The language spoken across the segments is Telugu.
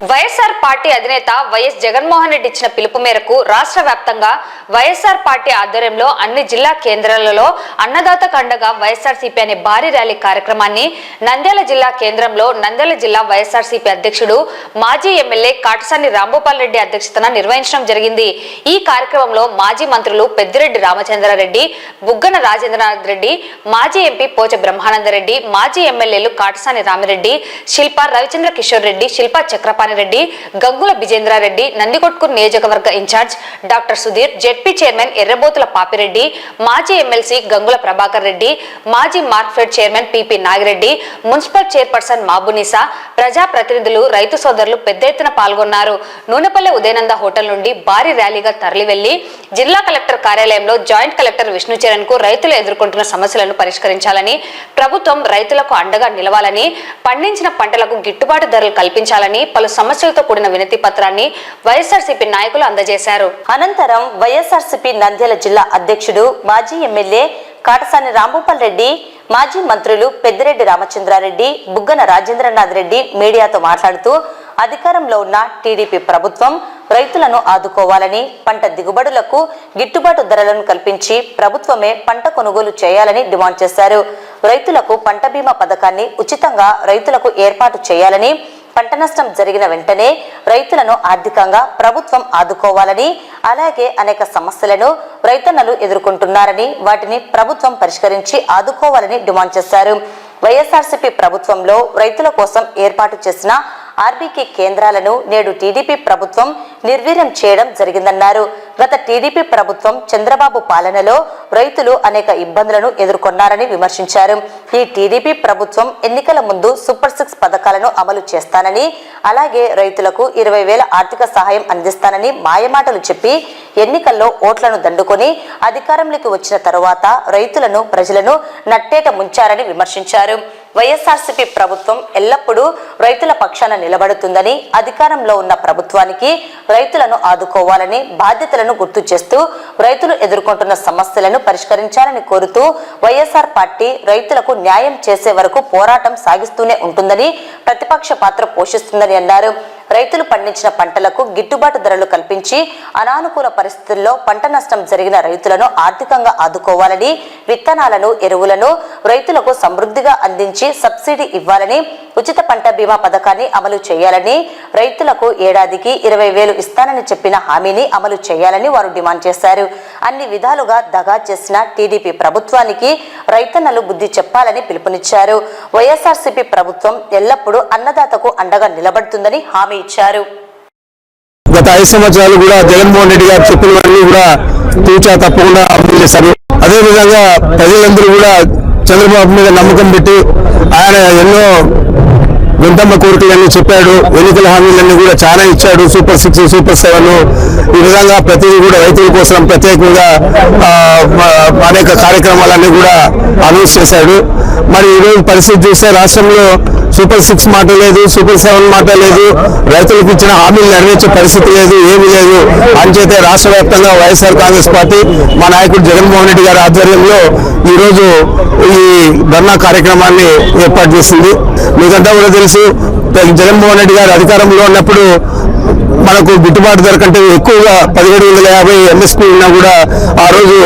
వైఎస్ఆర్ పార్టీ అధినేత వైఎస్ జగన్మోహన్ రెడ్డి ఇచ్చిన పిలుపు మేరకు రాష్ట్ర వ్యాప్తంగా వైఎస్ఆర్ పార్టీ ఆధ్వర్యంలో అన్ని జిల్లా కేంద్రాలలో అన్నదాత కండగా వైఎస్ఆర్సీపీ అనే భారీ ర్యాలీ కార్యక్రమాన్ని నంద్యాల జిల్లా కేంద్రంలో నంద్యాల జిల్లా వైఎస్ఆర్సీపీ అధ్యక్షుడు మాజీ ఎమ్మెల్యే కాటసాని రాంభూపాల్ రెడ్డి అధ్యక్షతన నిర్వహించడం జరిగింది। ఈ కార్యక్రమంలో మాజీ మంత్రులు పెద్దిరెడ్డి రామచంద్రారెడ్డి, బుగ్గన రాజేంద్రనాథ్ రెడ్డి, మాజీ ఎంపీ పోచ బ్రహ్మానందరెడ్డి, మాజీ ఎమ్మెల్యేలు కాటసాని రామిరెడ్డి, శిల్పా రవిచంద్ర కిషోర్ రెడ్డి, శిల్పా చక్రపాణి రెడ్డి, గంగుల విజేంద్రారెడ్డి, నందికొట్కూరు నియోజకవర్గ incharge doctor Sudheer, ZP chairman Errabothula Papi Reddy, మాజీ ఎమ్మెల్సీ గంగుల ప్రభాకర్ రెడ్డి, మాజీ Markfed chairman PP Nagi Reddy, municipal chairperson Mabunisa, ప్రజా ప్రతినిధులు, రైతు సోదరులు పెద్ద ఎత్తున పాల్గొన్నారు। నూనెపల్లె ఉదయనంద హోటల్ నుండి భారీ ర్యాలీగా తరలివెళ్లి జిల్లా కలెక్టర్ కార్యాలయంలో జాయింట్ కలెక్టర్ విష్ణుచరణ్ కు రైతులు ఎదుర్కొంటున్న సమస్యలను పరిష్కరించాలని, ప్రభుత్వం రైతులకు అండగా నిలవాలని, పండించిన పంటలకు గిట్టుబాటు ధరలు కల్పించాలని పలు సమస్యలతో కూడిన వినతి పత్రాన్ని వైఎస్ఆర్సీపీ నాయకులు అందజేశారు। అనంతరం వైఎస్ఆర్సీపీ నంద్యాల జిల్లా అధ్యక్షుడు మాజీ ఎమ్మెల్యే కాటసాని రాంభూపాల్ రెడ్డి, మాజీ మంత్రులు పెద్దిరెడ్డి రామచంద్రారెడ్డి, బుగ్గన రాజేంద్రనాథ్ రెడ్డి మీడియాతో మాట్లాడుతూ అధికారంలో ఉన్న టీడీపీ ప్రభుత్వం రైతులను ఆదుకోవాలని, పంట దిగుబడులకు గిట్టుబాటు ధరలను కల్పించి ప్రభుత్వమే పంట కొనుగోలు చేయాలని డిమాండ్ చేశారు। రైతులకు పంట బీమా పథకాన్ని ఉచితంగా రైతులకు ఏర్పాటు చేయాలని, పంట నష్టం జరిగిన వెంటనే రైతులను ఆర్థికంగా ప్రభుత్వం ఆదుకోవాలని, అలాగే అనేక సమస్యలను రైతన్నలు ఎదుర్కొంటున్నారని వాటిని ప్రభుత్వం పరిష్కరించి ఆదుకోవాలని డిమాండ్ చేశారు। వైఎస్ఆర్సీపీ ప్రభుత్వంలో రైతుల కోసం ఏర్పాటు చేసిన ఆర్బీకే కేంద్రాలను నేడు టీడీపీ ప్రభుత్వం నిర్వీర్యం చేయడం జరిగిందన్నారు। గత టీడీపీ ప్రభుత్వం చంద్రబాబు పాలనలో రైతులు అనేక ఇబ్బందులను ఎదుర్కొన్నారని విమర్శించారు। ఈ టీడీపీ ప్రభుత్వం ఎన్నికల ముందు సూపర్ 6 పథకాలను అమలు చేస్తానని, అలాగే రైతులకు 20,000 ఆర్థిక సహాయం అందిస్తానని మాయమాటలు చెప్పి ఎన్నికల్లో ఓట్లను దండుకొని అధికారంలోకి వచ్చిన తరువాత రైతులను, ప్రజలను నట్టేట ముంచారని విమర్శించారు। వైఎస్ఆర్సీపీ ప్రభుత్వం ఎల్లప్పుడూ రైతుల పక్షాన నిలబడుతుందని, అధికారంలో ఉన్న ప్రభుత్వానికి రైతులను ఆదుకోవాలని బాధ్యతలను గుర్తు చేస్తూ రైతులు ఎదుర్కొంటున్న సమస్యలను పరిష్కరించాలని కోరుతూ వైఎస్ఆర్ పార్టీ రైతులకు న్యాయం చేసే వరకు పోరాటం సాగిస్తూనే ఉంటుందని, ప్రతిపక్ష పాత్ర పోషిస్తుందని అన్నారు। రైతులు పండించిన పంటలకు గిట్టుబాటు ధరలు కల్పించి అనానుకూల పరిస్థితుల్లో పంట నష్టం జరిగిన రైతులను ఆర్థికంగా ఆదుకోవాలని, విత్తనాలను, ఎరువులను రైతులకు సమృద్ధిగా అందించి సబ్సిడీ ఇవ్వాలని, ఉచిత పంట బీమా పథకాన్ని అమలు చేయాలని, రైతులకు ఏడాదికి 20,000 ఇస్తానని చెప్పిన హామీని అమలు చేయాలని వారు డిమాండ్ చేశారు। అన్ని విధాలుగా దగా చేసిన టీడీపీ ప్రభుత్వానికి రైతన్నలు బుద్ధి చెప్పాలని పిలుపునిచ్చారు। వైఎస్ఆర్సీపీ ప్రభుత్వం ఎల్లప్పుడూ అన్నదాతకు అండగా నిలబడుతుందని హామీ ఇచ్చారు। గత 5 సంవత్సరాలు కూడా జగన్మోహన్ రెడ్డి గారు చెప్పినవన్నీ కూడా తూచా తప్పకుండా అమలు చేశారు। అదేవిధంగా ప్రజలందరూ కూడా చంద్రబాబు మీద నమ్మకం పెట్టి ఆయన ఎన్నో గుంతమ్మ కోరికలన్నీ చెప్పాడు, ఎన్నికల హామీలన్నీ కూడా చాలా ఇచ్చాడు, సూపర్ 6, సూపర్ 7 ఈ విధంగా ప్రతిదీ కూడా రైతుల కోసం ప్రత్యేకంగా అనేక కార్యక్రమాలన్నీ కూడా అనౌన్స్ చేశాడు। మరి ఈరోజు పరిస్థితి చూస్తే రాష్ట్రంలో సూపర్ 6 మాట లేదు, సూపర్ 7 మాట లేదు, రైతులకు ఇచ్చిన హామీలు నెరవేర్చే పరిస్థితి లేదు, ఏమీ లేదు। అంచేతే రాష్ట్ర వ్యాప్తంగా వైఎస్ఆర్ కాంగ్రెస్ పార్టీ మా నాయకుడు జగన్మోహన్ రెడ్డి గారి ఆధ్వర్యంలో ఈరోజు ఈ ధర్నా కార్యక్రమాన్ని ఏర్పాటు చేసింది। మీకంతా కూడా తెలుసు, జగన్మోహన్ రెడ్డి గారు అధికారంలో ఉన్నప్పుడు మనకు గిట్టుబాటు ధర కంటే ఎక్కువగా 1750 ఎంఎస్పీ ఉన్నా కూడా ఆ రోజు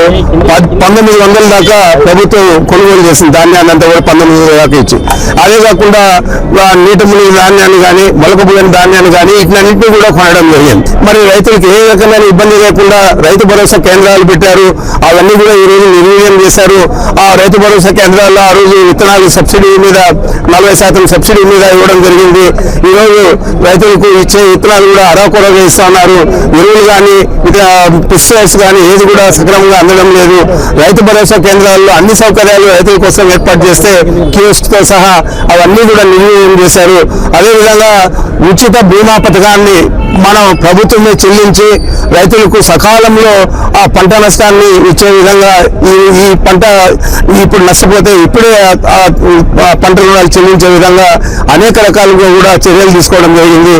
1900 దాకా ప్రభుత్వం కొనుగోలు చేసింది ధాన్యాన్ని అంతా కూడా 1900 దాకా ఇచ్చి, అదే కాకుండా నీట మునిగి ధాన్యాన్ని కానీ, మొలకపోయిన ధాన్యాన్ని కానీ వీటినన్నింటినీ కూడా కొనడం జరిగింది। మరి రైతులకు ఏ రకమైన ఇబ్బంది లేకుండా రైతు భరోసా కేంద్రాలు పెట్టారు, అవన్నీ కూడా ఈ రోజు నిర్వీర్యం చేశారు। ఆ రైతు భరోసా కేంద్రాల్లో ఆ రోజు విత్తనాలు సబ్సిడీ మీద 40% సబ్సిడీ మీద ఇవ్వడం జరిగింది। ఈ రోజు రైతులకు ఇచ్చే విత్తనాలు కూడా అరాకొరగా ఇస్తా ఉన్నారు, ఎరువులు కానీ పెస్టిసైడ్స్ కానీ ఏది కూడా సక్రమంగా అందడం లేదు। రైతు భరోసా కేంద్రాల్లో అన్ని సౌకర్యాలు రైతుల కోసం ఏర్పాటు చేస్తే కియోస్క్తో సహా అవన్నీ కూడా నిర్వీర్యం చేశారు। అదేవిధంగా ఉచిత బీమా పథకాన్ని మనం ప్రభుత్వమే చెల్లించి రైతులకు సకాలంలో ఆ పంట నష్టాన్ని ఇచ్చే విధంగా ఈ పంట ఇప్పుడు నష్టపోతే ఇప్పుడే ఆ పంట రుణాలు చెల్లించే విధంగా అనేక రకాలుగా కూడా చర్యలు తీసుకోవడం జరిగింది.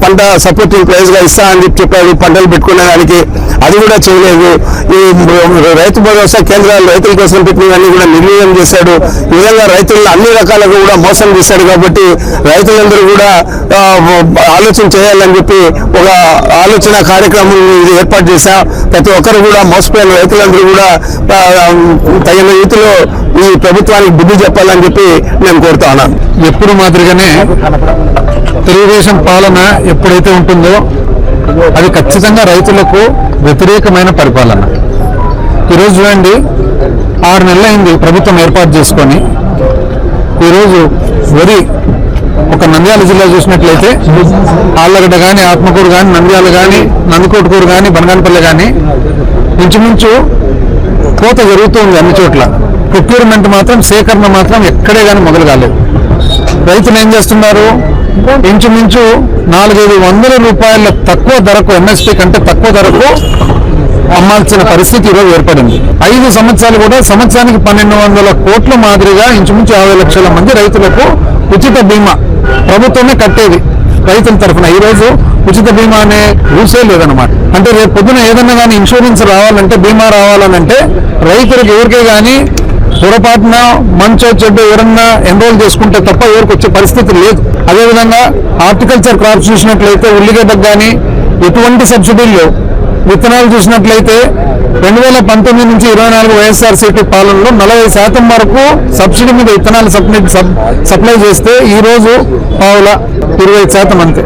పంట సపోర్టింగ్ ప్రైస్ గా ఇస్తా అని చెప్పాడు పంటలు పెట్టుకునే దానికి, అది కూడా చేయలేదు. ఈ రైతు భరోసా కేంద్రాలు రైతుల కోసం పెట్టినవన్నీ కూడా నిర్వీర్యం చేశాడు. ఈ విధంగా రైతులను అన్ని రకాలుగా కూడా మోసం చేశాడు. కాబట్టి రైతులందరూ కూడా ఆలోచన చేయాలని చెప్పి ఒక ఆలోచన కార్యక్రమం ఇది ఏర్పాటు చేశాం. ప్రతి ఒక్కరు కూడా మోసపోయిన రైతులందరూ కూడా తగిన రీతిలో ఈ ప్రభుత్వానికి బుద్ధి చెప్పాలని చెప్పి నేను కోరుతా ఉన్నాను. ఎప్పుడు మాదిరిగానే తెలుగుదేశం పాలన ఎప్పుడైతే ఉంటుందో అది ఖచ్చితంగా రైతులకు వ్యతిరేకమైన పరిపాలన. ఈరోజు చూడండి, 6 నెలలైంది ప్రభుత్వం ఏర్పాటు చేసుకొని. ఈరోజు వరి ఒక నంద్యాల జిల్లా చూసినట్లయితే ఆళ్లగడ్డ కానీ, ఆత్మకూరు కానీ, నంద్యాల కానీ, నందికోటకూరు కానీ, బనగానపల్లి కానీ ఇంచుమించు కోత జరుగుతుంది అన్ని చోట్ల. ప్రొక్యూర్మెంట్ మాత్రం, సేకరణ మాత్రం ఎక్కడే కానీ మొదలు కాలేదు. రైతులు ఏం చేస్తున్నారు? ఇంచుమించు 400-500 రూపాయల తక్కువ ధరకు, ఎంఎస్పీ కంటే తక్కువ ధరకు అమ్మాల్సిన పరిస్థితి ఈరోజు ఏర్పడింది. 5 సంవత్సరాలు కూడా సంవత్సరానికి 1200 కోట్ల మాదిరిగా ఇంచుమించు 50 లక్షల మంది రైతులకు ఉచిత బీమా ప్రభుత్వమే కట్టేది రైతుల తరఫున. ఈరోజు ఉచిత బీమా అనే రూసే లేదనమాట. అంటే రేపు పొద్దున ఏదన్నా కానీ ఇన్సూరెన్స్ రావాలంటే, బీమా రావాలనంటే రైతులకు ఎవరికే కానీ పొరపాటున మంచో చెడ్డో ఎవరన్నా ఎన్రోల్ చేసుకుంటే తప్ప ఎవరికి వచ్చే పరిస్థితి లేదు. అదేవిధంగా హార్టికల్చర్ క్రాప్స్ చూసినట్లయితే ఉల్లిగడ్డకు కానీ ఎటువంటి సబ్సిడీలు, విత్తనాలు చూసినట్లయితే 2019 నుంచి 24 వైఎస్ఆర్సీపీ పాలనలో 40% వరకు సబ్సిడీ మీద విత్తనాలు సప్లై చేస్తే ఈరోజు 20% అంతే.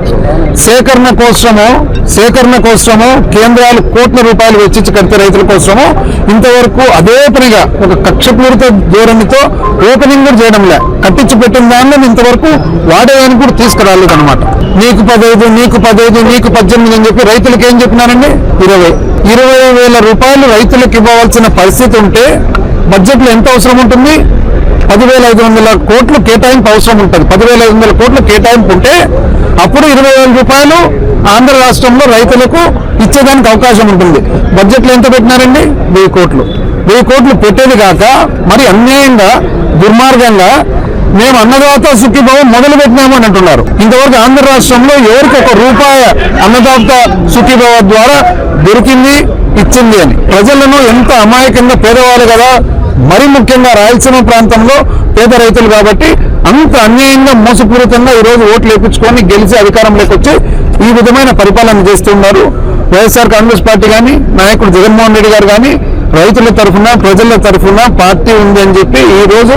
సేకరణ కోసము కేంద్రాలు కోట్ల రూపాయలు వెచ్చించి కడితే రైతుల కోసము ఇంతవరకు అదే పనిగా ఒక కక్షపూరిత ధోరణితో ఓపెనింగ్ కూడా చేయడం లే. కట్టించి పెట్టిన దాన్ని ఇంతవరకు వాడేదానికి కూడా తీసుకురాలేదు అనమాట. నీకు 15, నీకు 15, నీకు 18 అని చెప్పి రైతులకు ఏం చెప్పినారండి? 20,000 రూపాయలు రైతులకు ఇవ్వవలసిన పరిస్థితి ఉంటే బడ్జెట్లో ఎంత అవసరం ఉంటుంది? 10,500 కోట్లు కేటాయింపు అవసరం ఉంటుంది. 10,500 కోట్లు కేటాయింపు ఉంటే అప్పుడు 20,000 రూపాయలు ఆంధ్ర రాష్ట్రంలో రైతులకు ఇచ్చేదానికి అవకాశం ఉంటుంది. బడ్జెట్లో ఎంత పెట్టినారండి? 1000 కోట్లు. 1000 కోట్లు పెట్టేది కాక మరి అన్యాయంగా, దుర్మార్గంగా మేము అన్నదాత సుఖీభావ మొదలు పెట్టినాము అని అంటున్నారు. ఇంతవరకు ఆంధ్ర రాష్ట్రంలో ఎవరికి ₹1 అన్నదాత సుఖీభావ ద్వారా దొరికింది, ఇచ్చింది అని ప్రజలను ఎంత అమాయకంగా, పేదవాళ్ళు కదా, మరి ముఖ్యంగా రాయలసీమ ప్రాంతంలో పేద రైతులు కాబట్టి అంత అన్యాయంగా, మోసపూరితంగా ఈరోజు ఓట్లు వేయించుకొని గెలిచి అధికారంలోకి వచ్చి ఈ విధమైన పరిపాలన చేస్తున్నారు. వైఎస్ఆర్ కాంగ్రెస్ పార్టీ కానీ, నాయకుడు జగన్మోహన్ రెడ్డి గారు కానీ రైతుల తరఫున, ప్రజల తరఫున పార్టీ ఉంది అని చెప్పి ఈరోజు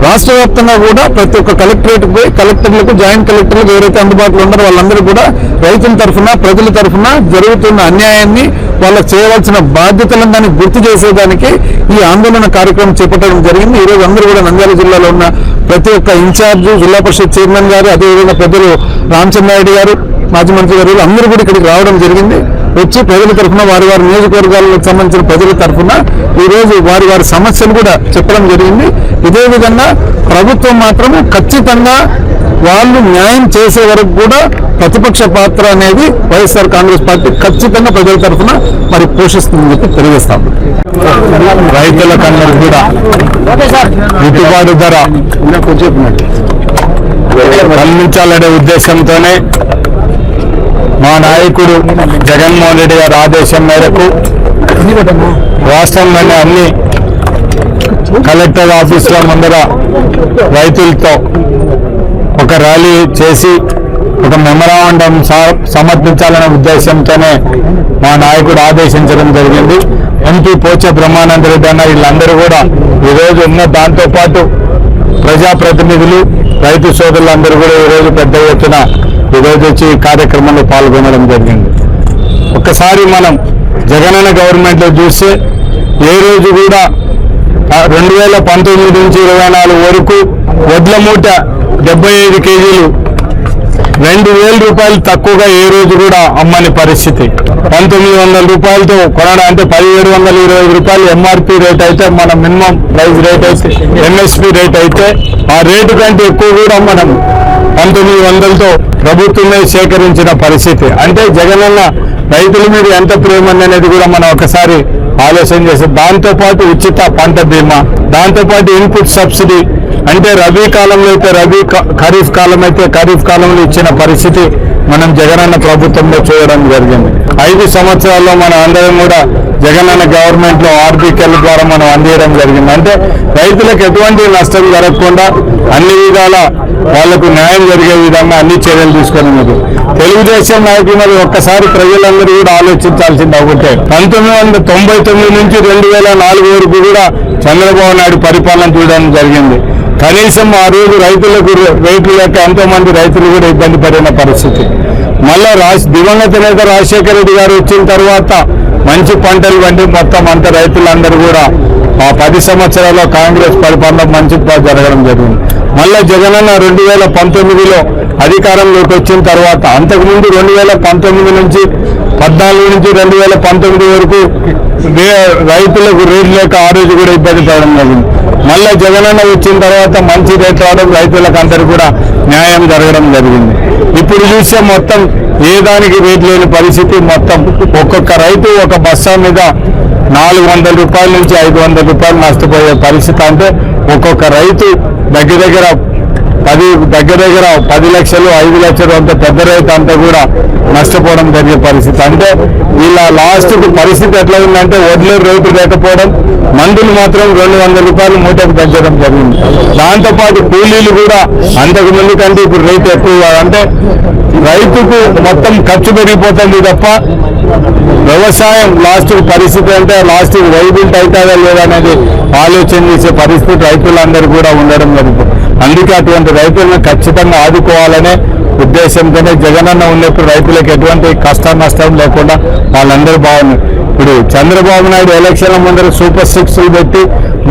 రాష్ట్ర వ్యాప్తంగా కూడా ప్రతి ఒక్క కలెక్టరేట్కి పోయి కలెక్టర్లకు, జాయింట్ కలెక్టర్లకు ఎవరైతే అందుబాటులో ఉన్నారో వాళ్ళందరూ కూడా రైతుల తరఫున, ప్రజల తరఫున జరుగుతున్న అన్యాయాన్ని, వాళ్ళకు చేయవలసిన బాధ్యతలను దాన్ని గుర్తు చేసేదానికి ఈ ఆందోళన కార్యక్రమం చేపట్టడం జరిగింది. ఈరోజు అందరూ కూడా నంద్యాల జిల్లాలో ఉన్న ప్రతి ఒక్క ఇన్ఛార్జు, జిల్లా పరిషత్ చైర్మన్ గారు, అదేవిధంగా పెద్దలు రామచంద్రారెడ్డి గారు, మాజీ మంత్రి గారు అందరూ కూడా ఇక్కడికి రావడం జరిగింది. వచ్చి ప్రజల తరఫున, వారి నియోజకవర్గాలకు సంబంధించిన ప్రజల తరఫున ఈరోజు వారి సమస్యలు కూడా చెప్పడం జరిగింది. ఇదే విధంగా ప్రభుత్వం మాత్రము ఖచ్చితంగా వాళ్ళు న్యాయం చేసే వరకు కూడా ప్రతిపక్ష పాత్ర అనేది వైఎస్ఆర్ కాంగ్రెస్ పార్టీ ఖచ్చితంగా ప్రజల తరఫున మరి పోషిస్తుందని చెప్పి తెలియజేస్తాం. రైతులకందరూ కూడా గిట్టుబాటు ధర కల్పించాలనే ఉద్దేశంతోనే మా నాయకుడు జగన్మోహన్ రెడ్డి గారి ఆదేశం మేరకు రాష్ట్రంలోని అన్ని కలెక్టర్ ఆఫీసుల ముందర రైతులతో ఒక ర్యాలీ చేసి ఒక మెమరాండం సమర్పించాలనే ఉద్దేశంతోనే మా నాయకుడు ఆదేశించడం జరిగింది. ఎంపీ పోచ బ్రహ్మానంద రెడ్డి అన్న వీళ్ళందరూ కూడా ఈరోజు ఉన్న దాంతోపాటు ప్రజాప్రతినిధులు, రైతు సోదరులందరూ కూడా ఈరోజు పెద్ద ఎత్తున ఈరోజు వచ్చి కార్యక్రమంలో పాల్గొనడం జరిగింది. ఒక్కసారి మనం జగనన్న గవర్నమెంట్లో చూస్తే ఏ రోజు కూడా 2019 నుంచి 24 వరకు వడ్ల మూట 75 కేజీలు 2,000 రూపాయలు తక్కువగా ఏ రోజు కూడా అమ్మని పరిస్థితి. 1,900 రూపాయలతో కొనడం అంటే 1,725 రూపాయలు ఎంఆర్పి రేట్ అయితే, మన మినిమం ప్రైస్ రేట్ అయితే, ఎంఎస్పి రేట్ అయితే ఆ రేటు కంటే ఎక్కువ కూడా మనం 1900తో ప్రభుత్వమే సేకరించిన పరిస్థితి. అంటే జగనన్న రైతుల మీద ఎంత ప్రేమ అనేది కూడా మనం ఒకసారి ఆలోచన చేస్తాం. దాంతోపాటు ఉచిత పంట బీమా, దాంతోపాటు ఇన్పుట్ సబ్సిడీ, అంటే రబీ కాలంలో అయితే రబీ, ఖరీఫ్ కాలం అయితే ఖరీఫ్ కాలంలో ఇచ్చిన పరిస్థితి మనం జగనన్న ప్రభుత్వంలో చూడడం జరిగింది. 5 సంవత్సరాల్లో మనం అందరం కూడా జగనన్న గవర్నమెంట్ లో ఆర్బికేల ద్వారా మనం అందించడం జరిగింది. అంటే రైతులకు ఎటువంటి నష్టం జరగకుండా అన్ని విధాల వాళ్లకు న్యాయం జరిగే విధంగా అన్ని చర్యలు తీసుకున్నది. తెలుగుదేశం నాయకులు మరి ఒక్కసారి ప్రజలందరూ కూడా ఆలోచించాల్సింది ఒకటే, 1999 నుంచి 2004 వరకు కూడా చంద్రబాబు నాయుడు పరిపాలన చూడడం జరిగింది. కనీసం ఆ రోజు రైతులకు రేట్లు లేక ఎంతో మంది రైతులు కూడా ఇబ్బంది పడిన పరిస్థితి. మళ్ళా దివంగత నేత రాజశేఖర రెడ్డి గారు వచ్చిన తర్వాత మంచి పంటలు పండి మొత్తం అంత రైతులందరూ కూడా ఆ 10 సంవత్సరాల్లో కాంగ్రెస్ పరిపాలన మంచి జరగడం జరిగింది. మళ్ళా జగనన్న 2019లో అధికారంలోకి వచ్చిన తర్వాత, అంతకుముందు 2019 నుంచి 14 నుంచి 2019 వరకు రైతులకు రేట్లు లేక ఆ రోజు కూడా ఇబ్బంది పడడం జరిగింది. మళ్ళా జగనన్న వచ్చిన తర్వాత మంచి రేట్లు రావడం, రైతులకు అందరూ కూడా న్యాయం జరగడం జరిగింది. ఇప్పుడు చూస్తే మొత్తం ఏ దానికి రేట్ లేని పరిస్థితి. మొత్తం ఒక్కొక్క రైతు ఒక బస్తా మీద 400 రూపాయల నుంచి 500 రూపాయలు నష్టపోయే పరిస్థితి. అంటే ఒక్కొక్క రైతు దగ్గర దగ్గర 10 లక్షలు 5 లక్షలు అంత పెద్ద రైతు అంతా కూడా నష్టపోవడం జరిగే పరిస్థితి. అంటే వీళ్ళ లాస్ట్కి పరిస్థితి ఎట్లా ఉందంటే వడ్లు రేటు లేకపోవడం, మందులు మాత్రం 200 రూపాయలు మూటకు పెంచడం జరిగింది. దాంతోపాటు కూలీలు కూడా అంతకు ముందు కంటే ఇప్పుడు రేటు ఎక్కువ. అంటే రైతుకు మొత్తం ఖర్చు పెరిగిపోతుంది తప్ప వ్యవసాయం లాస్ట్ పరిస్థితి అంటే లాస్ట్ వైబిలిటీ అవుతుందా లేదా అనేది ఆలోచన చేసే పరిస్థితి రైతులందరూ కూడా ఉండడం జరుగుతుంది. అందుకే అటువంటి రైతులను ఖచ్చితంగా ఆదుకోవాలనే ఉద్దేశంతోనే జగనన్న ఉన్నప్పుడు రైతులకు ఎటువంటి కష్టం నష్టం లేకుండా వాళ్ళందరూ బాగున్నారు. ఇప్పుడు చంద్రబాబు నాయుడు ఎలక్షన్ల ముందర సూపర్ 6లు పెట్టి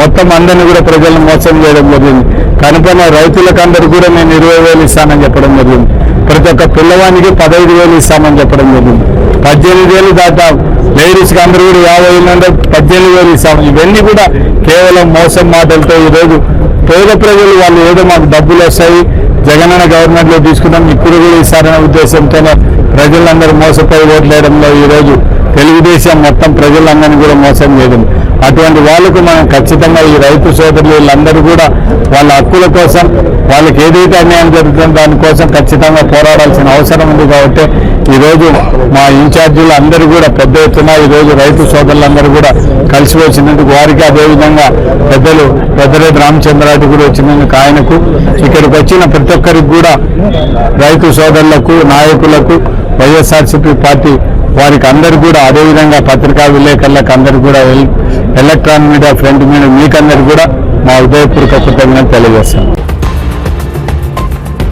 మొత్తం అందరినీ కూడా ప్రజలను మోసం చేయడం జరిగింది. కనుక రైతులకు అందరూ కూడా నేను 20,000 ఇస్తానని చెప్పడం జరిగింది. ప్రతి ఒక్క పిల్లవానికి 15,000 ఇస్తామని చెప్పడం జరిగింది. 18,000 దాకా లేడీస్కి అందరూ కూడా 50,000 అంటే 18,000 ఇస్తాము. ఇవన్నీ కూడా కేవలం మోసం మాటలతో ఈరోజు పేద ప్రజలు వాళ్ళు ఏదో మాకు డబ్బులు వస్తాయి జగనన్న గవర్నమెంట్లో తీసుకున్నాం ఇప్పుడు కూడా ఇస్తారనే ఉద్దేశంతోనే ప్రజలందరూ మోసపోయి ఓట్లేయడంలో ఈరోజు తెలుగుదేశం మొత్తం ప్రజలందరినీ కూడా మోసం చేయడం. అటువంటి వాళ్ళకు మనం ఖచ్చితంగా ఈ రైతు సోదరులు వీళ్ళందరూ కూడా వాళ్ళ హక్కుల కోసం వాళ్ళకి ఏదైతే అన్యాయం జరుగుతుందో దానికోసం ఖచ్చితంగా పోరాడాల్సిన అవసరం ఉంది. కాబట్టి ఈరోజు మా ఇన్ఛార్జీలు అందరూ కూడా పెద్ద ఎత్తున ఈరోజు రైతు సోదరులందరూ కూడా కలిసి వచ్చినందుకు వారికి, అదేవిధంగా పెద్దరెడ్డి రామచంద్రారెడ్డి కూడా వచ్చినందుకు ఆయనకు, ఇక్కడికి వచ్చిన ప్రతి ఒక్కరికి కూడా రైతు సోదరులకు, నాయకులకు, వైఎస్ఆర్సీపీ పార్టీ వారికి అందరూ కూడా, అదేవిధంగా పత్రికా విలేకరులకు అందరూ కూడా, ఎలక్ట్రానిక్ మీడియా ఫ్రంట్ మీడియా మీకందరూ కూడా మా ఉదయపూర్వక కృతజ్ఞతలు తెలియజేస్తాం.